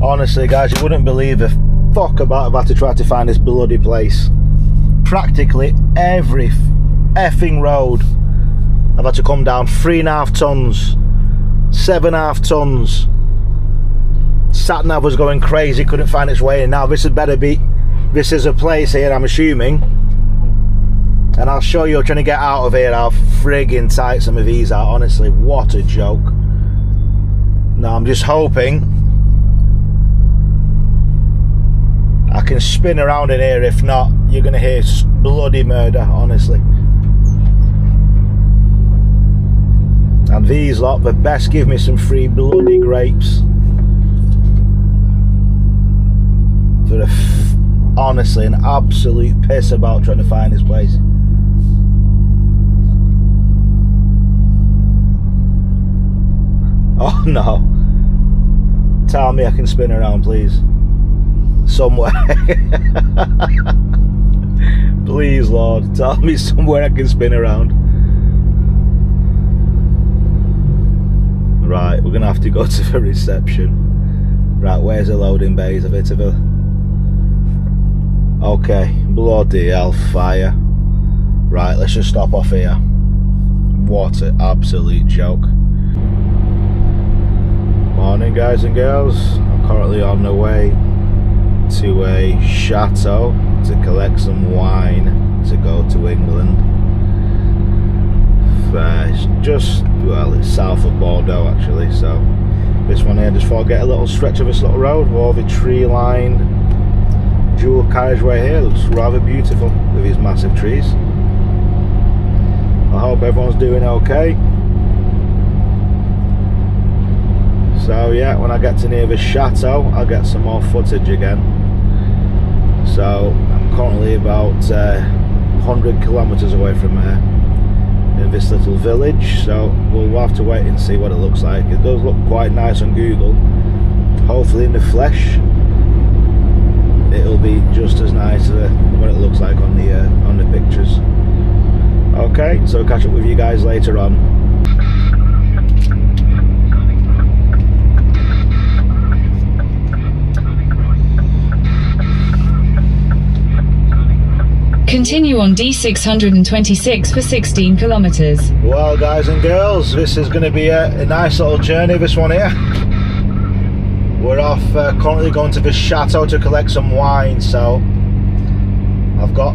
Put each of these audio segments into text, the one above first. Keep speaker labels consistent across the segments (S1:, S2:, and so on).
S1: Honestly guys, you wouldn't believe the fuck about I've had to try to find this bloody place. Practically every effing road I've had to come down. 3.5 tons, 7.5 tons. Sat nav was going crazy, couldn't find its way in. Now this had better be, this is a place here I'm assuming, and I'll show you trying to get out of here how friggin' tight some of these are. Honestly, what a joke. Now I'm just hoping I can spin around in here. If not, you're gonna hear bloody murder, honestly. And these lot, the best give me some free bloody grapes. For honestly, an absolute piss about trying to find this place. Oh no. Tell me I can spin around, please. Somewhere. Please, Lord, tell me somewhere I can spin around. Right, we're gonna have to go to the reception. Right, where's the loading bays? A bit of a... Okay, bloody hellfire. Right, let's just stop off here. What an absolute joke. Morning guys and girls. I'm currently on the way to a chateau to collect some wine to go to England. It's just, well, it's south of Bordeaux actually, so this one here, just thought I'd get a little stretch of this little road with all the tree lined dual carriageway here. Looks rather beautiful with these massive trees. I hope everyone's doing okay. So yeah, when I get to near the chateau I'll get some more footage again. So I'm currently about 100 kilometers away from there, in this little village, so we'll have to wait and see what it looks like. It does look quite nice on Google. Hopefully in the flesh it'll be just as nice what it looks like on the pictures. Okay, so I'll catch up with you guys later on.
S2: Continue on D626 for 16 kilometers.
S1: Well guys and girls, this is going to be a nice little journey, this one here. We're off currently going to the chateau to collect some wine, so I've got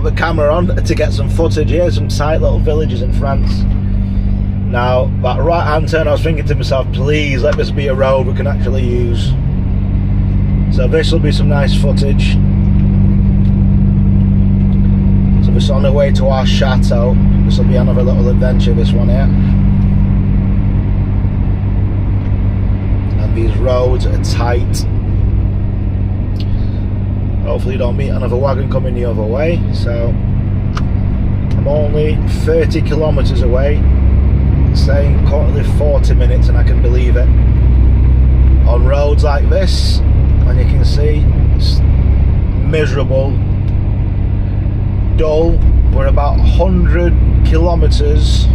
S1: the camera on to get some footage here, some tight little villages in France. Now that right hand turn, I was thinking to myself, please let this be a road we can actually use. So this will be some nice footage. So this is on the way to our chateau. This will be another little adventure, this one here. And these roads are tight. Hopefully you don't meet another wagon coming the other way. So I'm only 30 kilometers away, saying currently 40 minutes, and I can believe it. On roads like this, and you can see it's miserable, dull. We're about 100 kilometers,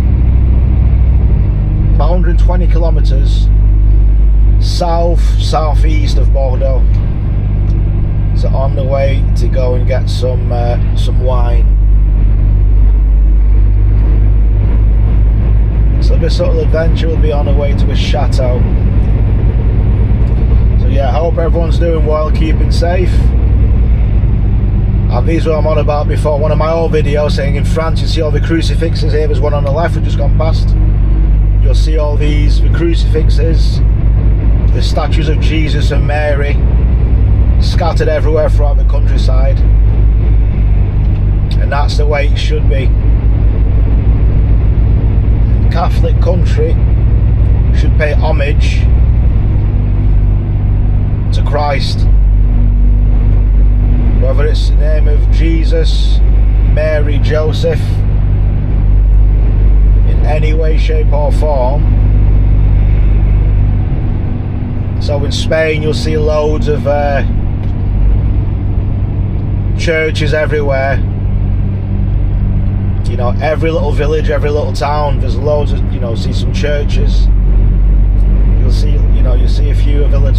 S1: about 120 kilometers southeast of Bordeaux. So on the way to go and get some wine. So this little adventure will be on the way to a chateau. So yeah, I hope everyone's doing well, keeping safe. And these were I'm on about before, one of my old videos, saying in France you see all the crucifixes. Here there's one on the left we've just gone past. You'll see all the crucifixes, the statues of Jesus and Mary scattered everywhere throughout the countryside, and that's the way it should be. A Catholic country should pay homage to Christ, whether it's the name of Jesus, Mary, Joseph, in any way, shape or form. So in Spain you'll see loads of churches everywhere. You know, every little village, every little town, there's loads of, you know, see some churches. You'll see, you know,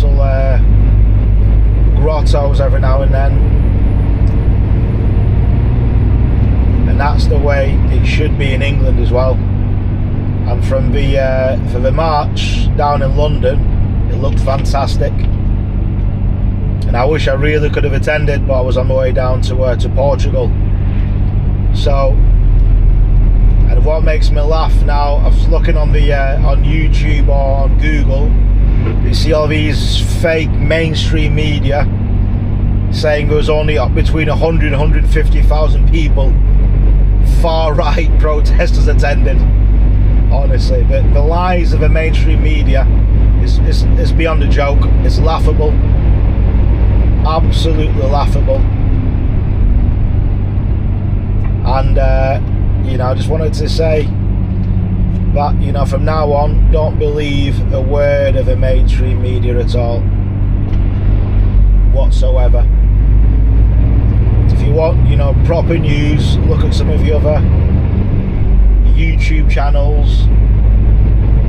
S1: little grottos every now and then, and that's the way it should be in England as well. And from the for the march down in London, it looked fantastic, and I wish I really could have attended, but I was on my way down to Portugal. So, and what makes me laugh now, I was looking on the on YouTube or on Google, you see all these fake mainstream media saying there was only between 100 and 150,000 people, far-right protesters attended. Honestly, the lies of the mainstream media is beyond a joke. It's laughable, absolutely laughable. And you know, I just wanted to say that, you know, from now on, don't believe a word of the mainstream media at all, whatsoever. If you want, you know, proper news, look at some of the other YouTube channels,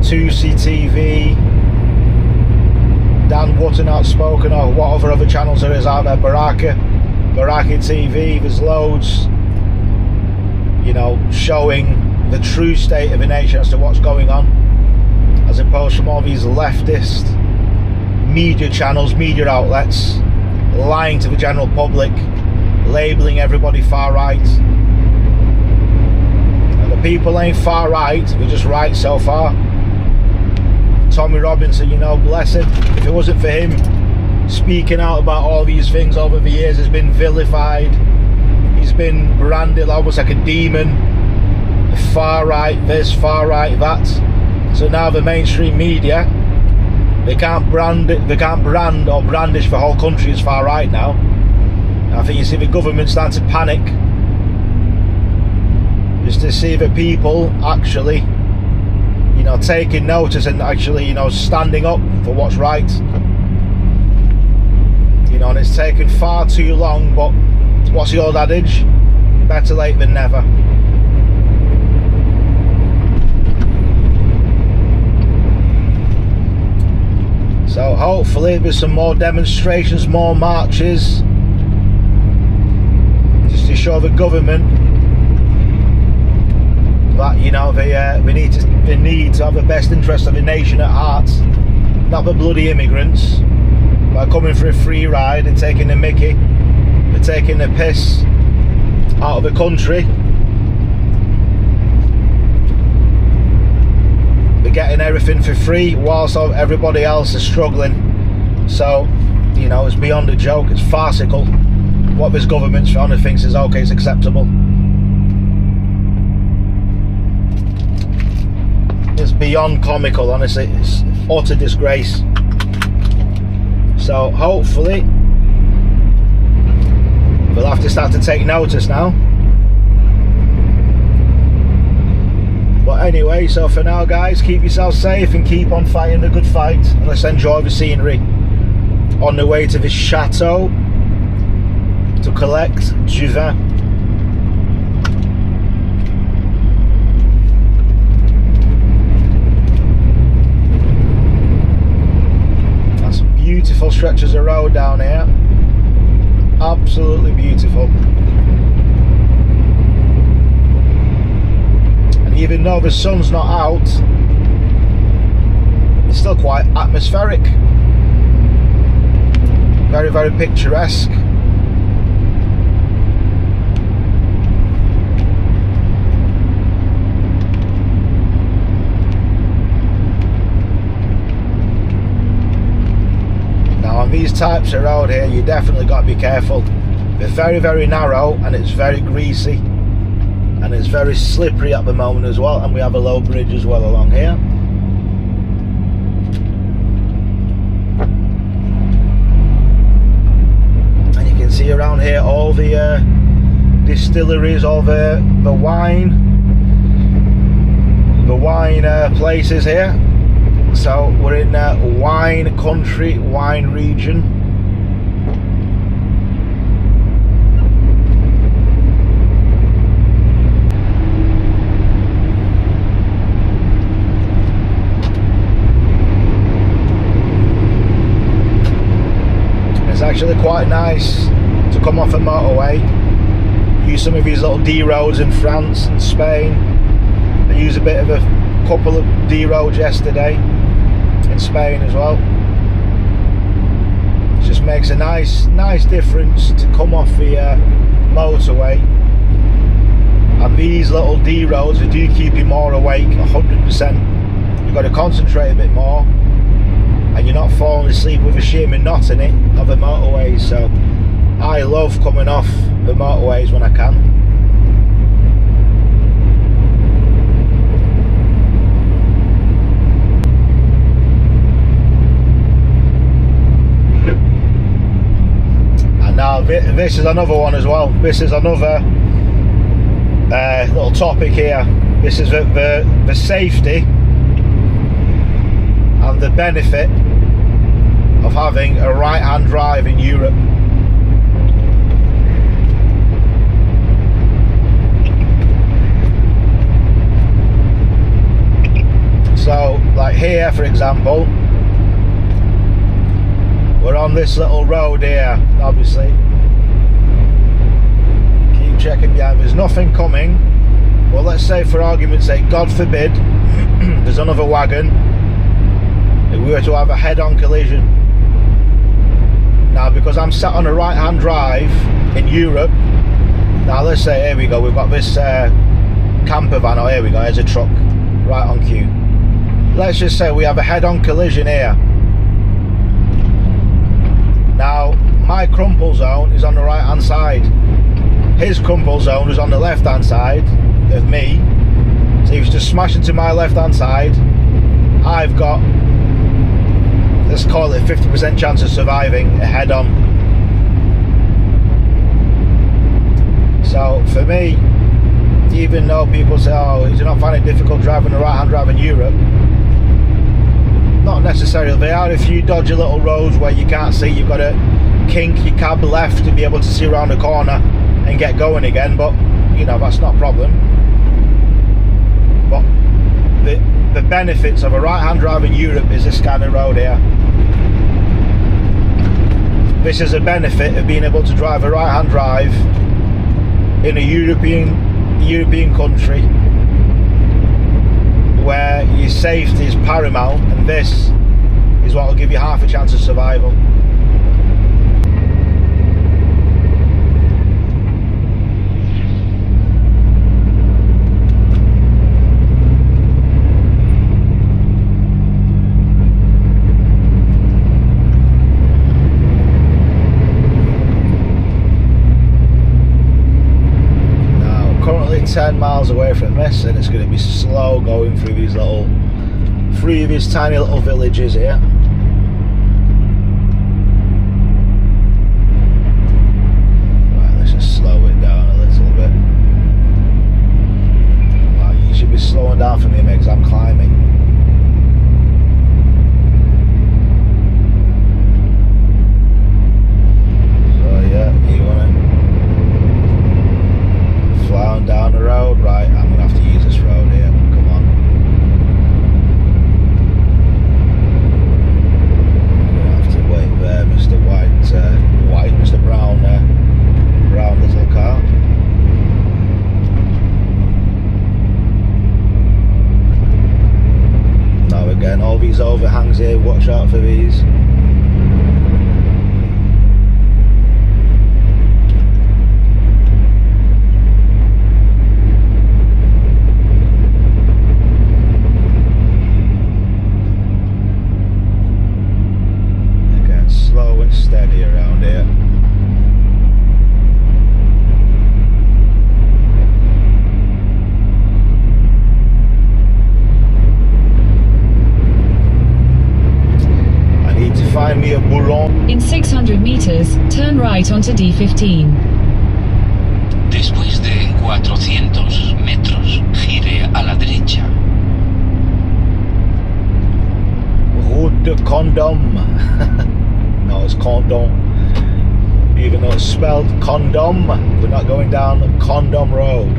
S1: 2CTV, Dan Wootton Outspoken, or whatever other channels there is out there, Baraka TV, there's loads, you know, showing the true state of the nation as to what's going on, as opposed from all these leftist media channels, media outlets, lying to the general public, labelling everybody far right. And the people ain't far right, they're just right so far. Tommy Robinson, you know, bless him, if it wasn't for him speaking out about all these things over the years, has been vilified, he's been branded almost like a demon. Far right this, far right that. So now the mainstream media, they can't brand or brandish the whole country as far right now. And I think you see the government starting to panic, just to see the people actually, you know, taking notice and actually, you know, standing up for what's right. You know, and it's taken far too long, but what's the old adage? Better late than never. So hopefully there's some more demonstrations, more marches, just to show the government that, you know, they need to have the best interest of the nation at heart, not the bloody immigrants, by coming for a free ride and taking the mickey, they're taking the piss out of the country. They're getting everything for free whilst everybody else is struggling. So, you know, it's beyond a joke, it's farcical what this government's trying to think is okay, it's acceptable. It's beyond comical, honestly, it's utter disgrace. So hopefully we'll have to start to take notice now. But anyway, so for now guys, keep yourselves safe and keep on fighting the good fight, and let's enjoy the scenery on the way to this chateau to collect du vin. That's beautiful stretches of road down here, absolutely beautiful. Even though the sun's not out, it's still quite atmospheric, very, very picturesque. Now on these types of road here, you definitely got to be careful. They're very, very narrow and it's very greasy. And it's very slippery at the moment as well, and we have a low bridge as well along here. And you can see around here all the distilleries, all the wine places here. So we're in wine country, wine region. actually quite nice to come off a motorway, use some of these little D roads in France and Spain. I used a bit of a couple of D roads yesterday in Spain as well. It just makes a nice difference to come off the motorway. And these little D roads, they do keep you more awake, 100%. You've got to concentrate a bit more, and you're not falling asleep with a sheer monotony of the motorways. So I love coming off the motorways when I can. And now this is another one as well. This is another little topic here. This is the safety and the benefit of having a right-hand drive in Europe. So, like here, for example, we're on this little road here, obviously. Keep checking behind, there's nothing coming. Well, let's say, for argument's sake, God forbid, there's another wagon. If we were to have a head-on collision. Now, because I'm sat on a right-hand drive in Europe, now let's say, here we go, we've got this camper van, oh here we go, here's a truck, right on cue. Let's just say we have a head-on collision here. Now, my crumple zone is on the right-hand side. His crumple zone is on the left-hand side of me. So he was just smashed into my left-hand side. I've got, let's call it 50% chance of surviving a head-on. So for me, even though people say, oh, do you not find it difficult driving a right-hand drive in Europe? Not necessarily. There are a few dodgy little roads where you can't see. You've got to kink your cab left to be able to see around the corner and get going again, but you know, that's not a problem. But the benefits of a right-hand drive in Europe is this kind of road here. This is a benefit of being able to drive a right-hand drive in a European country where your safety is paramount, and this is what will give you half a chance of survival. Now, currently 10 miles away from this, and it's going to be slow going through these tiny little villages here. Right, let's just slow it down a little bit. Right, you should be slowing down for me, mate, because I'm climbing. So yeah, you want to fly on down the road? Right, I'm going to have to use this road here. Come on. Mr. Mr. Brown little car. Now again, all these overhangs here, watch out for these. Steady around here. I need to find me a boulon.
S2: In 600 meters, turn right onto D15.
S3: Después de 400 metros, gire a la derecha.
S1: Route de Condom. No, it's condom. Even though it's spelled condom, we're not going down Condom Road.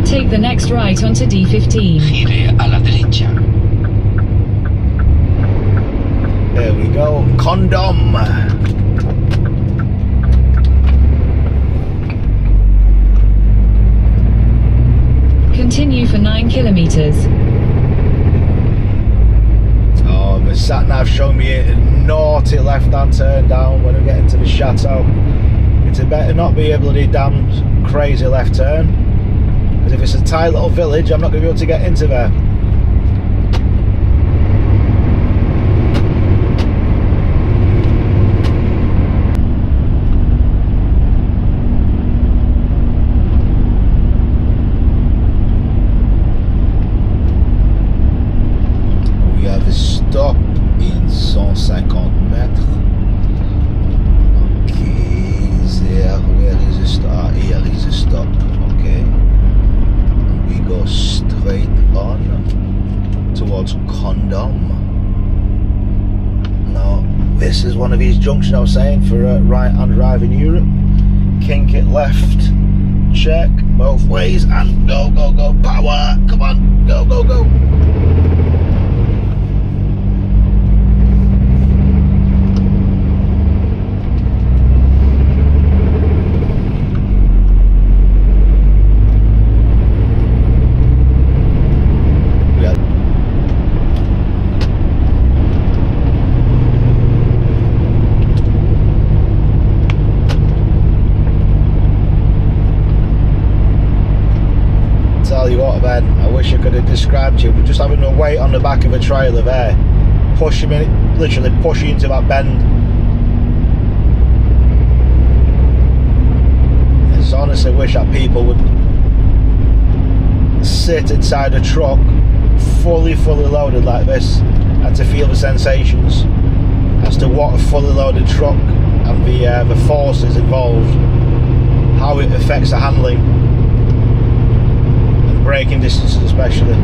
S2: Take the next right onto D15.
S3: Gire a la derecha.
S1: There we go, Condom.
S2: Continue for 9 kilometers.
S1: Oh, the sat nav showed me a naughty left-hand turn down when we get into the chateau. It's better not be a bloody damn crazy left turn, because if it's a tight little village, I'm not going to be able to get into there. We have a stop in 150 meters. Where is the stop? Here is the stop. Okay. We go straight on towards Condom. Now, this is one of these junctions I was saying for right-hand drive in Europe. Kink it left, check both ways, and go, go, go, power! Come on, go, go, go! Tell you what, Ben, I wish I could have described you, but just having to wait on the back of a trailer there, push him in, literally push you into that bend. I just honestly wish that people would sit inside a truck fully loaded like this, and to feel the sensations as to what a fully loaded truck and the forces involved, how it affects the handling. Braking distances especially.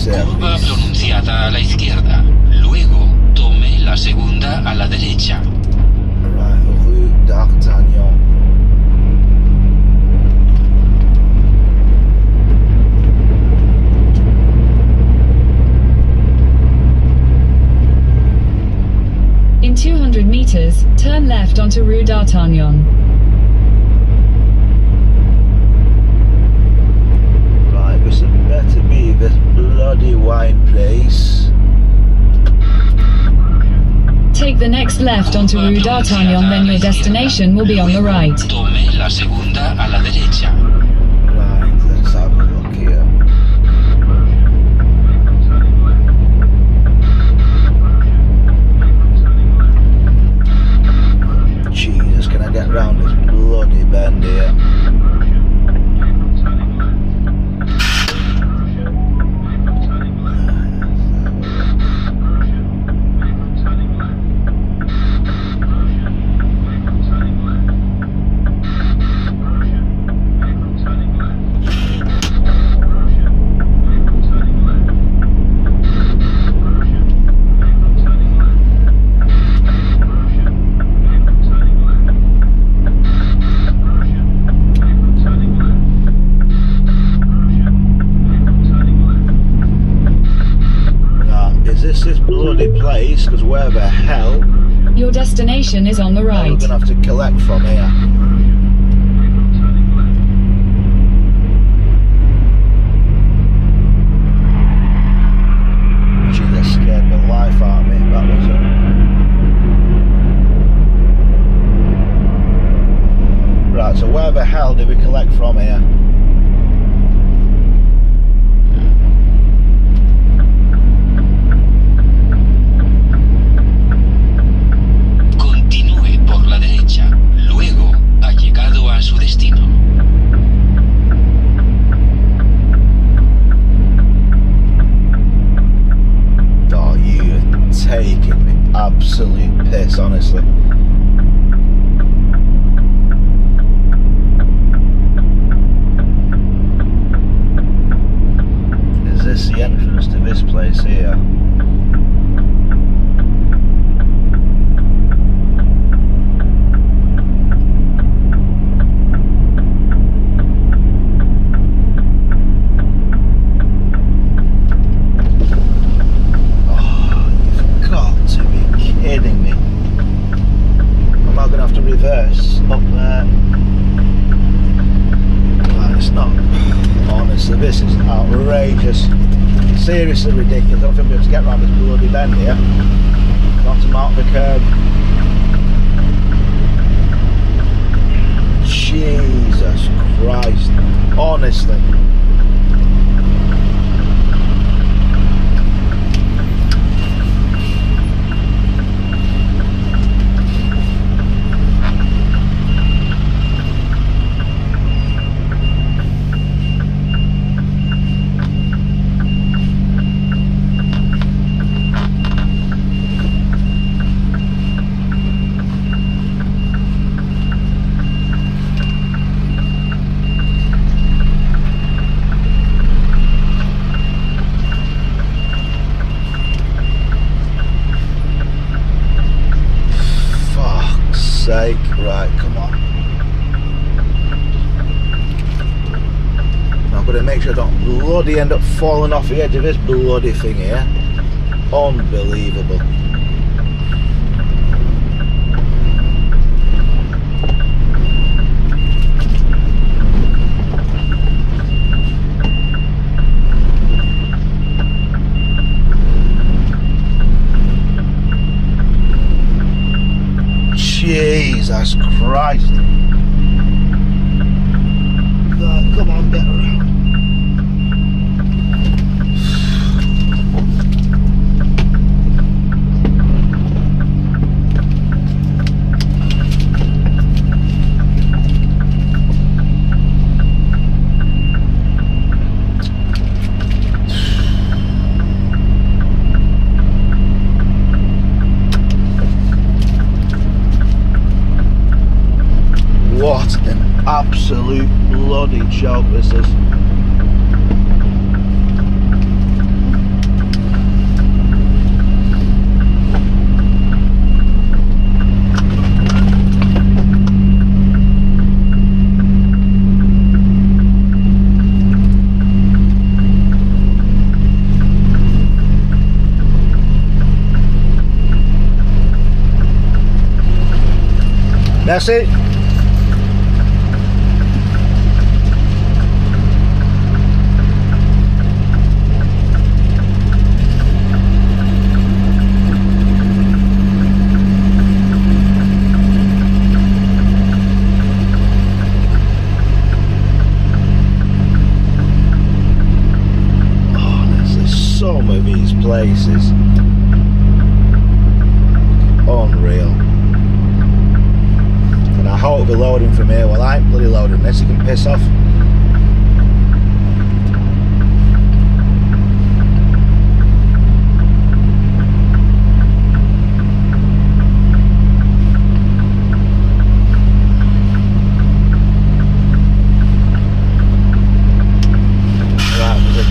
S3: Curva pronunciada a la izquierda. Luego tome la segunda a la derecha.
S1: Right, Rue d'Artagnan.
S2: In 200 meters, turn left onto Rue d'Artagnan.
S1: This had better be this bloody wine place.
S2: Take the next left onto Rue d'Artagnan, then your destination will be on the right.
S3: Tome la segunda a la derecha.
S1: Right, let's have a look here. Jesus, can I get round this bloody bend here? This bloody place, because where the hell
S2: your destination is on the right.
S1: We're gonna have to collect from here. Gee, that scared the life out of me. That was it. Right, so where the hell did we collect from here? Taking me absolute piss, honestly. Is this the entrance to this place here? outrageous. Seriously ridiculous. I don't think we'll be able to get around this bloody bend here. Not to mark the curb. Jesus Christ. Honestly. Sake. Right, come on. I've got to make sure I don't bloody end up falling off the edge of this bloody thing here. Unbelievable. Jesus Christ. Come on, get around. What an absolute bloody joke this is. Merci. Some of these places, unreal. And I hope they're loading from here. Well, I ain't bloody loading this, you can piss off.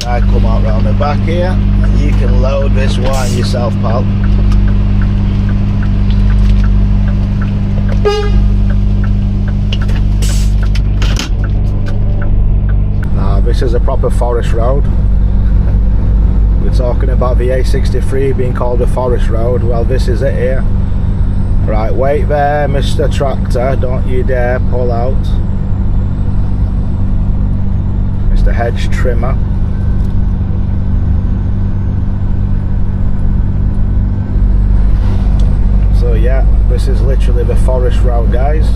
S1: I come out round the back here and you can load this wine yourself, pal. Now this is a proper forest road. We're talking about the A63 being called a forest road. Well, this is it here. Right, wait there, Mr. Tractor, don't you dare pull out. Mr. Hedge Trimmer. So yeah, this is literally the forest road, guys.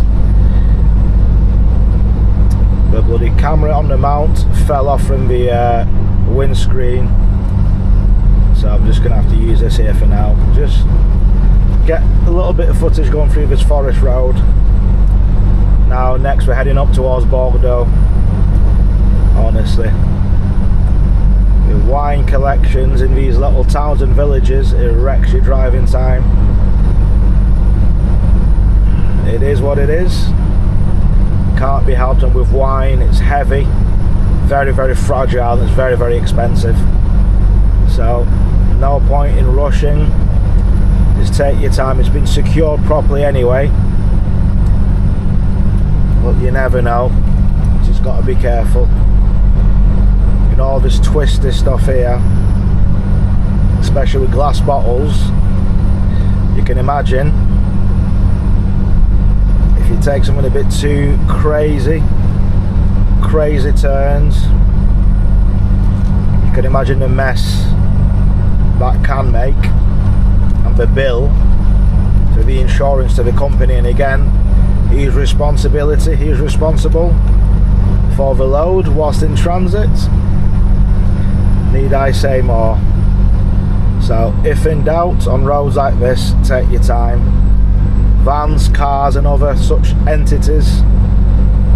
S1: The bloody camera on the mount fell off from the windscreen, so I'm just gonna have to use this here for now. Just get a little bit of footage going through this forest road. Now next we're heading up towards Bordeaux. Honestly, the wine collections in these little towns and villages, it wrecks your driving time. It is what it is. Can't be helped, and with wine it's heavy, very very fragile, and it's very very expensive. So no point in rushing, just take your time. It's been secured properly anyway, but you never know, just got to be careful. And all this twisty stuff here, especially with glass bottles, you can imagine if you take something a bit too crazy turns, can imagine the mess that can make, and the bill for the insurance to the company. And again, he's responsible for the load whilst in transit. Need I say more? So if in doubt on roads like this, take your time. Vans, cars and other such entities,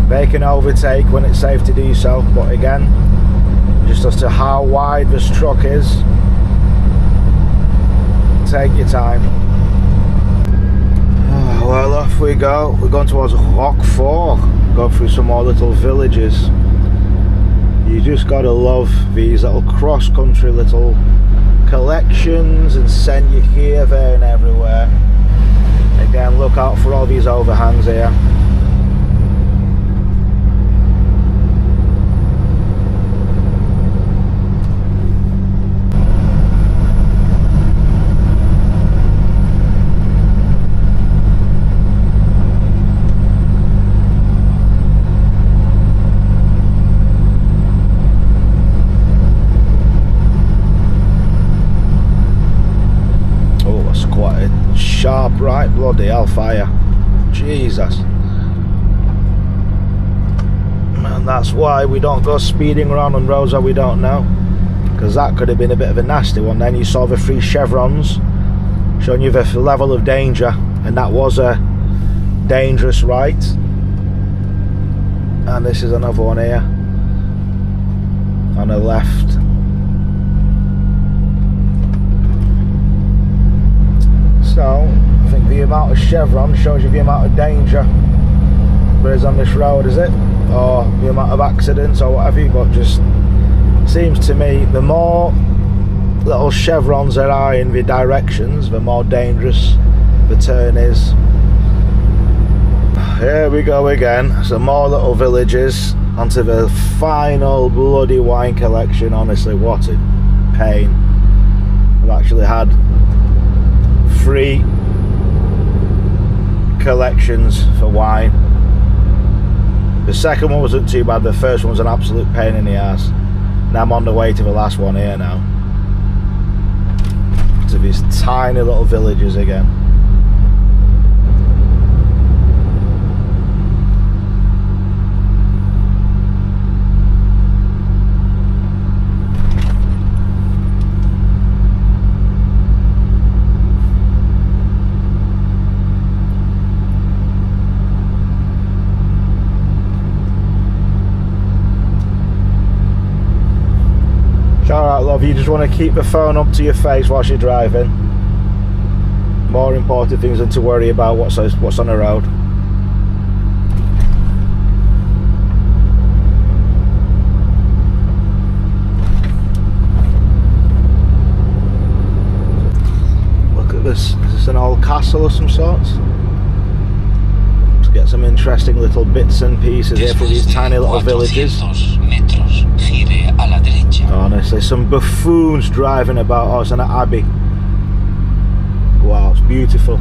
S1: they can overtake when it's safe to do so, but again, just as to how wide this truck is, take your time. Oh, well, off we go. We're going towards Roquefort, go through some more little villages. You just gotta love these little cross-country little collections, and send you here, there and everywhere. Again, look out for all these overhangs here. Sharp right, bloody hellfire, Jesus. And that's why we don't go speeding around on roads that we don't know, because that could have been a bit of a nasty one. Then you saw the 3 chevrons showing you the level of danger, and that was a dangerous right. And this is another one here on the left. So, I think the amount of chevron shows you the amount of danger there is on this road, is it? Or the amount of accidents or whatever, but just seems to me the more little chevrons there are in the directions, the more dangerous the turn is. Here we go again, some more little villages onto the final bloody wine collection. Honestly, what a pain. I've actually had 3 collections for wine. The second one wasn't too bad, the first one was an absolute pain in the ass. Now I'm on the way to the last one here now. To these tiny little villages again. Alright love, you just want to keep the phone up to your face whilst you're driving. More important things than to worry about what's on the road. Look at this. Is this an old castle of some sorts? Let's get some interesting little bits and pieces here for these tiny little villages. Honestly, some buffoons driving about. Oh, it's an abbey. Wow, it's beautiful.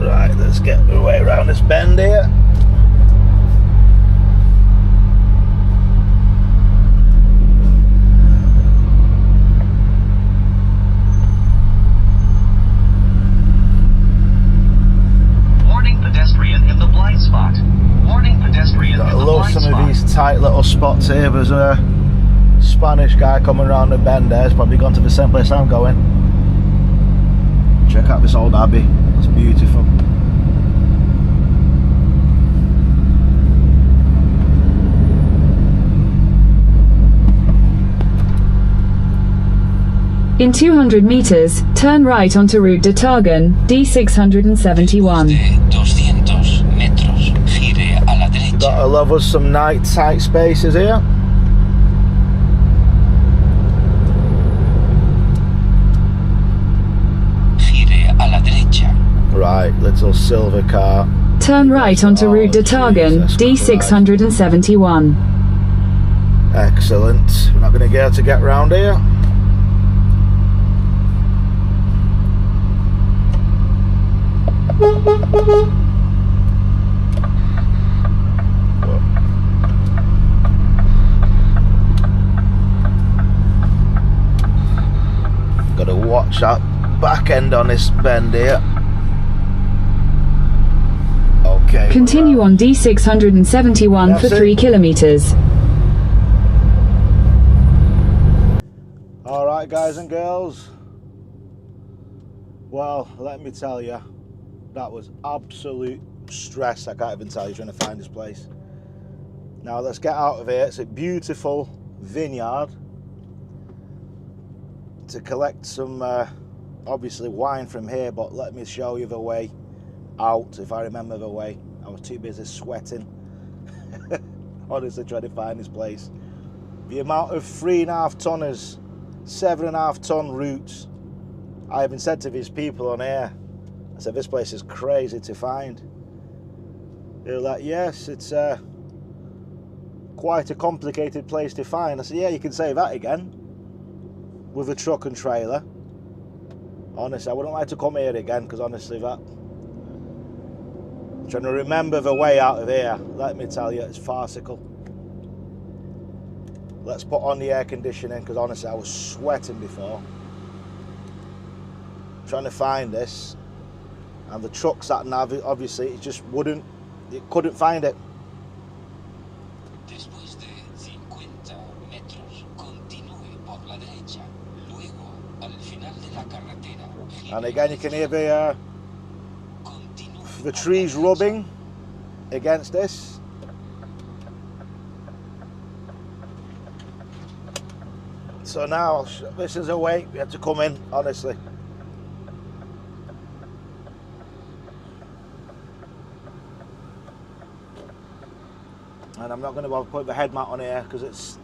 S1: Right, let's get our way around this bend here. I love some of these tight little spots here. There's a Spanish guy coming around the bend there. He's probably gone to the same place I'm going. Check out this old abbey. It's beautiful.
S2: In 200 meters, turn right onto Route de Targon, D671.
S1: Gotta love us some night tight spaces here. Right, little silver car.
S2: Turn right onto Route de Targon, D671.
S1: Excellent. We're not going to get able to get round here. watch that back end on this bend here. Okay.
S2: Continue on D671 for 3 kilometers.
S1: Alright guys and girls, well, let me tell you, that was absolute stress. I can't even tell you, trying to find this place. Now let's get out of here. It's a beautiful vineyard to collect some obviously wine from here, but let me show you the way out, if I remember the way. I was too busy sweating honestly trying to find this place. The amount of 3.5 tonners, 7.5 ton routes. I even said to these people on air, I said, this place is crazy to find. They're like, yes, it's quite a complicated place to find. I said, yeah, you can say that again with a truck and trailer. Honestly, I wouldn't like to come here again, because honestly, that, trying to remember the way out of here, let me tell you, it's farcical. Let's put on the air conditioning, because honestly I was sweating before trying to find this, and the truck sat nav, obviously it just wouldn't, it couldn't find it.
S3: Después de 50 metros, continúe por la derecha. Luego, al final de la carretera.
S1: And again you can hear the trees rubbing against this. So now this is a way we had to come in, honestly. And I'm not going to bother put the head mat on here, because it's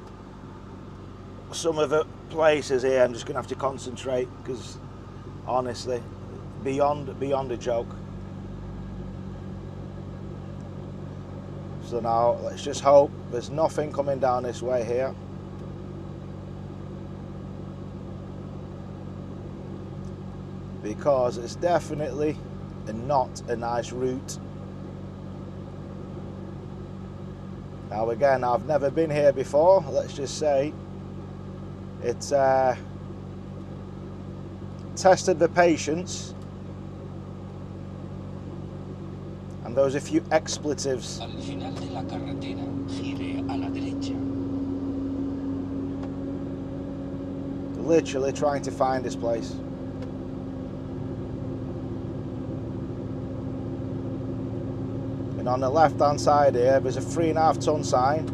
S1: some of the places here I'm just going to have to concentrate, because honestly, beyond a joke. So now let's just hope there's nothing coming down this way here. Because it's definitely not a nice route. Now again, I've never been here before, let's just say it's tested the patience, and there was a few expletives.
S3: Al final de la carretera, gire a la derecha.
S1: Literally trying to find this place. And on the left hand side here, there's a 3.5 ton sign,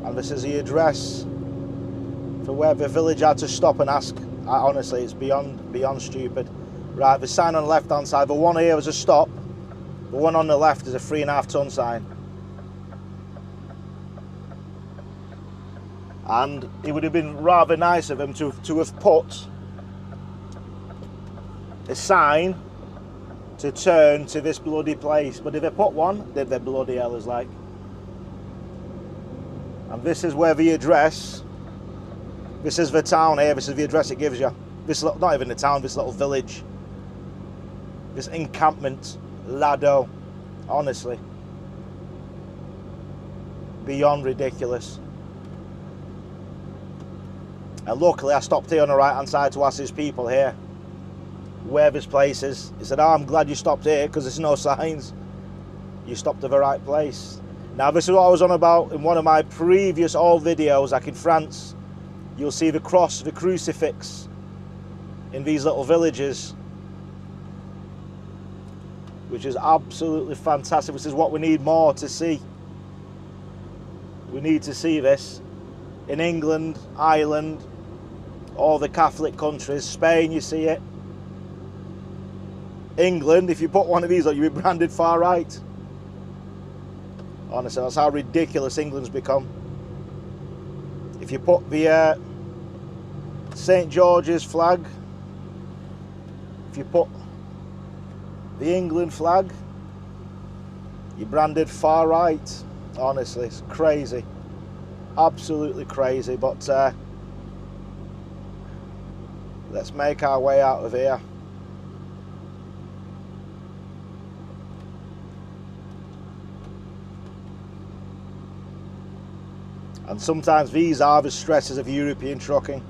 S1: and this is the address for where the village had to stop and ask. Honestly, it's beyond stupid. Right, the sign on the left hand side, the one here was a stop, the one on the left is a 3.5 ton sign. And it would have been rather nice of them to have put a sign to turn to this bloody place, but if they put one, they're bloody hellers like. And this is where the address, this is the town here, this is the address it gives you. This, not even the town, this little village, this encampment, Lado, honestly, beyond ridiculous. And luckily I stopped here on the right hand side to ask these people here where this place is. He said, oh, I'm glad you stopped here, because there's no signs. You stopped at the right place. Now this is what I was on about in one of my previous old videos, like in France. You'll see the cross, the crucifix in these little villages, which is absolutely fantastic. This is what we need more to see. We need to see this in England, Ireland, all the Catholic countries. Spain, you see it. England, if you put one of these on, you'll be branded far right. Honestly, that's how ridiculous England's become. If you put the St. George's flag, if you put the England flag, you're branded far right. Honestly, it's crazy. Absolutely crazy. But let's make our way out of here. And sometimes these are the stresses of European trucking.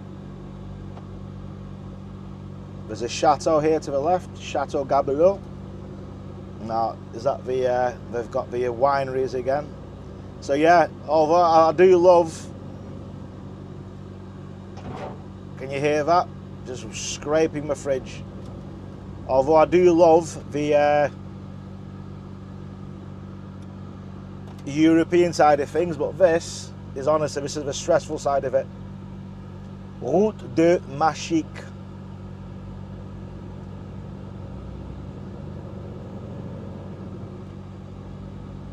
S1: There's a chateau here to the left, Chateau Gabelot. Now, is that the, they've got the wineries again. So yeah, although I do love, can you hear that? Just scraping my fridge. Although I do love the European side of things, but this is honestly, this is the stressful side of it. Route de Machique.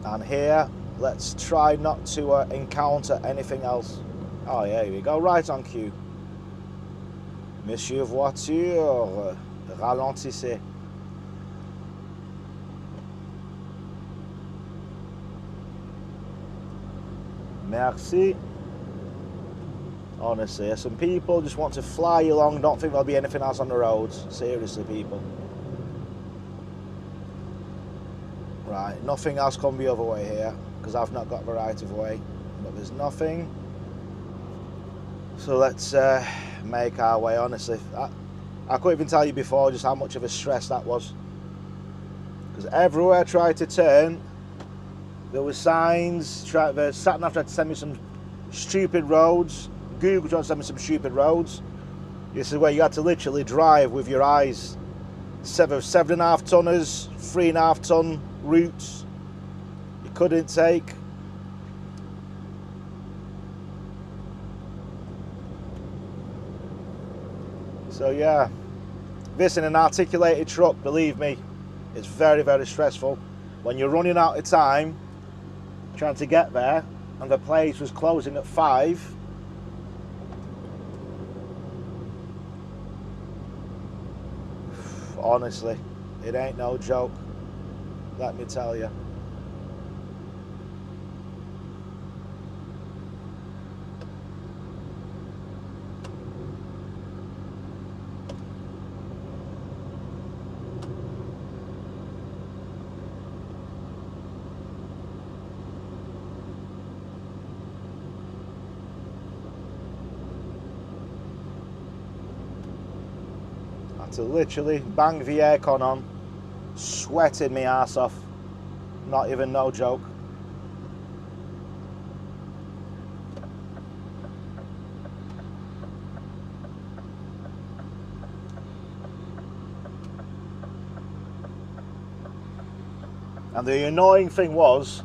S1: And here, let's try not to encounter anything else. Oh yeah, here we go, right on cue. Monsieur voiture, ralentissez. Merci. Honestly, some people just want to fly along, don't think there'll be anything else on the roads. Seriously, people. Right, nothing else come the other way here, because I've not got the right of way. But there's nothing. So let's make our way, honestly. I couldn't even tell you before just how much of a stress that was. Because everywhere I tried to turn, there were signs. The sat-nav tried to send me some stupid roads. Google tried to send me some stupid roads. This is where you had to literally drive with your eyes. 7.5 tonners, 3.5 ton routes you couldn't take. So yeah, this in an articulated truck, believe me, it's very, very stressful. When you're running out of time trying to get there and the place was closing at 5. Honestly, it ain't no joke, let me tell you. To literally bang the aircon on, sweating my ass off, not even no joke. And the annoying thing was,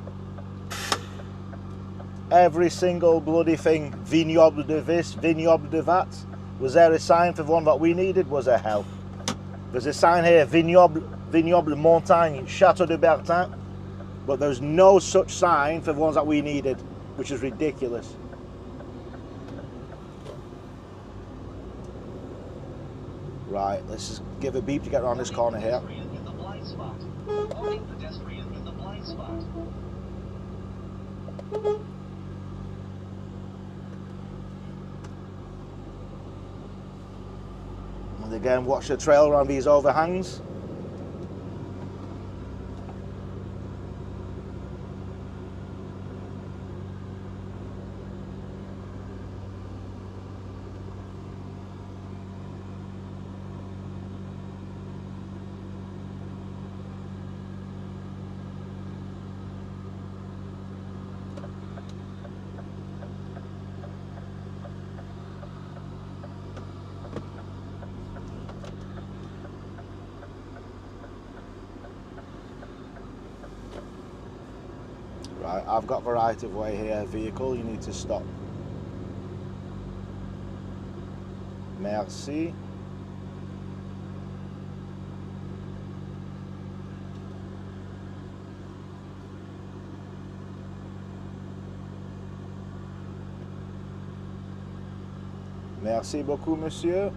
S1: every single bloody thing, vignoble de this, vignoble de that, was there a sign for the one that we needed? Was there hell? There's a sign here, Vignoble Montagne, Chateau de Bertin, but there's no such sign for the ones that we needed, which is ridiculous. Right, let's just give a beep to get around this corner here. And again, watch the trail around these overhangs. Right, I've got the right of way here. Vehicle, you need to stop. Merci. Merci beaucoup, monsieur.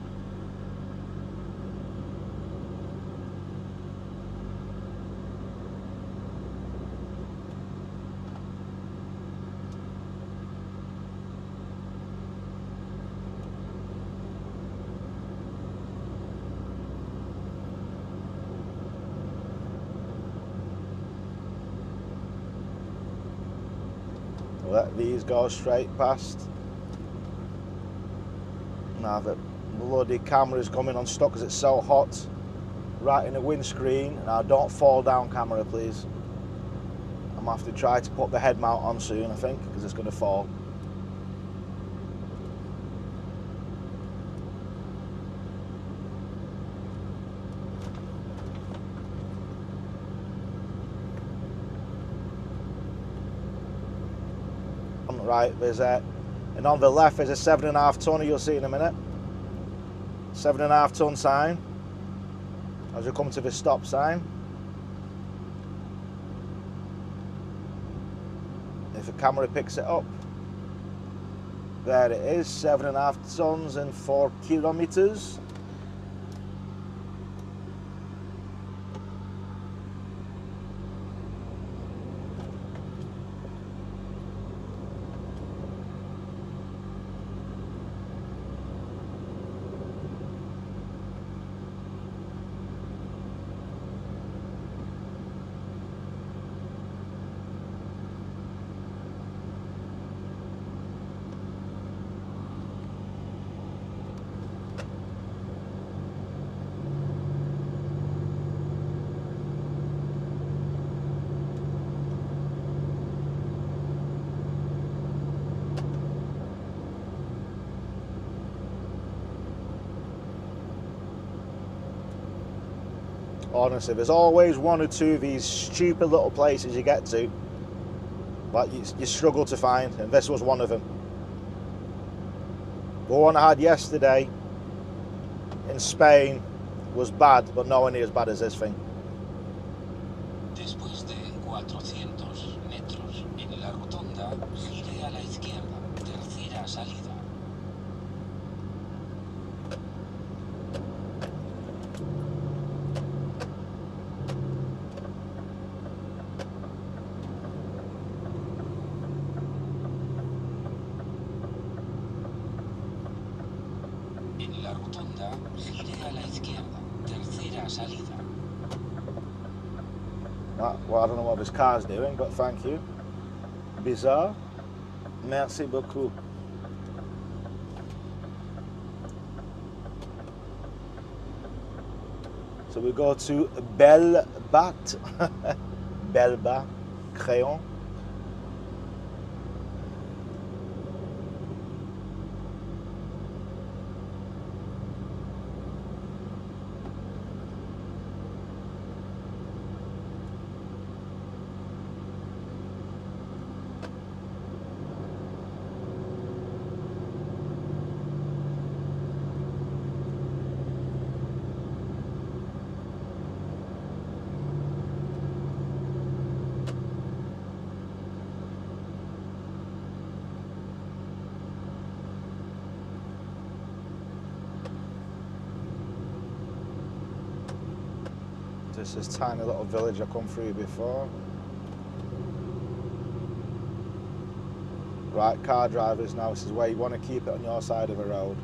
S1: Let these go straight past. bloody camera's coming unstuck because it's so hot. Right in the windscreen. Now don't fall down, camera, please. I'm going to have to try to put the head mount on soon, I think, because it's going to fall. Right, there's and on the left there's a 7.5 tonne, you'll see in a minute. 7.5 tonne sign as you come to the stop sign. If the camera picks it up, there it is, 7.5 tonnes and 4 kilometers. Honestly, there's always one or two of these stupid little places you get to, but you struggle to find, and this was one of them. The one I had yesterday in Spain was bad, but nowhere near as bad as this thing.
S3: Después de 400 metros en la rotonda, gire a la izquierda, tercera salida. En la rotonda, gire a la izquierda, tercera salida.
S1: Well, I don't know what this car's doing, but thank you. Bizarre. Merci beaucoup. So we go to Belbat, Belba, Crayon. This is tiny little village I come through before. Right, car drivers, now this is where you want to keep it on your side of the road.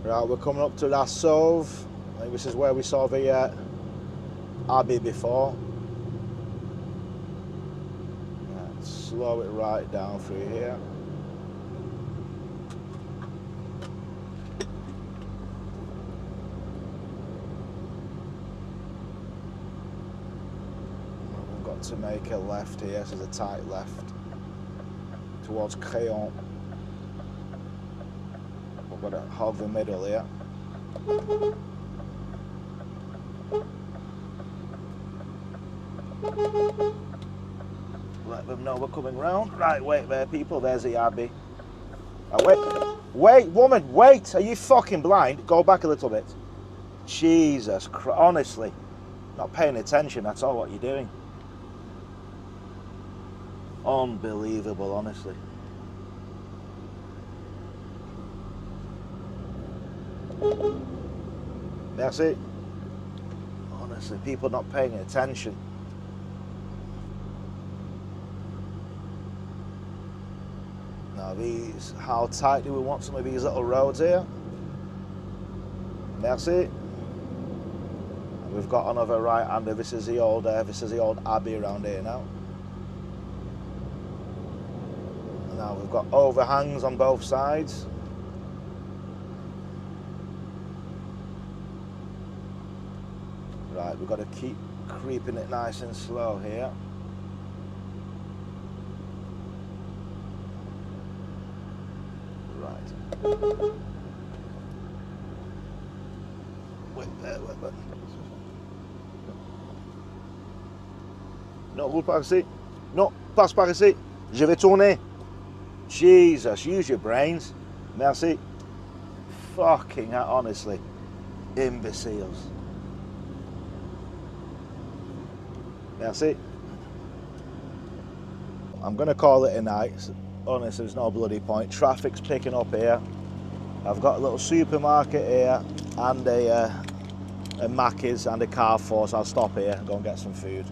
S1: Right, we're coming up to La Sauve. I think this is where we saw the abbey before. Right, slow it right down through here. We've got to make a left here, so there's a tight left towards Crayon. We've got to hog the middle here. Let them know we're coming round. Right, wait there, people. There's the abbey. Oh, wait, woman, wait. Are you fucking blind? Go back a little bit. Jesus Christ, honestly, not paying attention. That's all what you're doing. Unbelievable, honestly. That's it. Honestly, people not paying attention. Now these, how tight do we want some of these little roads here? Merci. And we've got another right-hander. This is the old abbey around here now. And now we've got overhangs on both sides. Right, we've got to keep creeping it nice and slow here. Right. Wait. Non, roule par ici. Non, passe par ici. Je vais tourner. Jesus, use your brains. Merci. Fucking hell, honestly. Imbeciles. Merci. I'm going to call it a night. Honestly, there's no bloody point. Traffic's picking up here. I've got a little supermarket here and a Mackey's and a Carrefour, so I'll stop here and go and get some food.